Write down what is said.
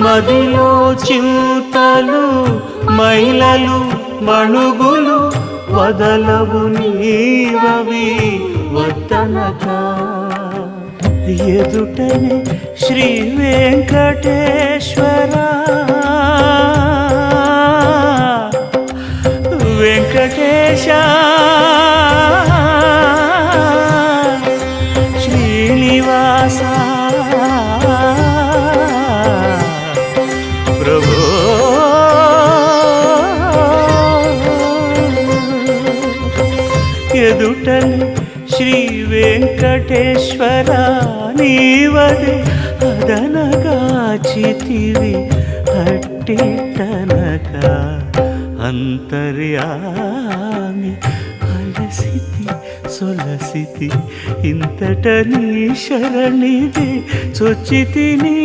మదిలో చింతలు మైలలు మణుగులు వదలవు నీవవి వద్దనక ఎదుటనే శ్రీ వెంకటేశ్వర వెంకటేశ శ్రీనివాస ప్రభో ఎదుటనే శ్రీ వెంకటేశ్వర నీవదే అదనగాచితివి అట్టిటనక అంతర్యామి అలసితి సొలసితి ఇంతట నీ శరణిదే చొచ్చితిని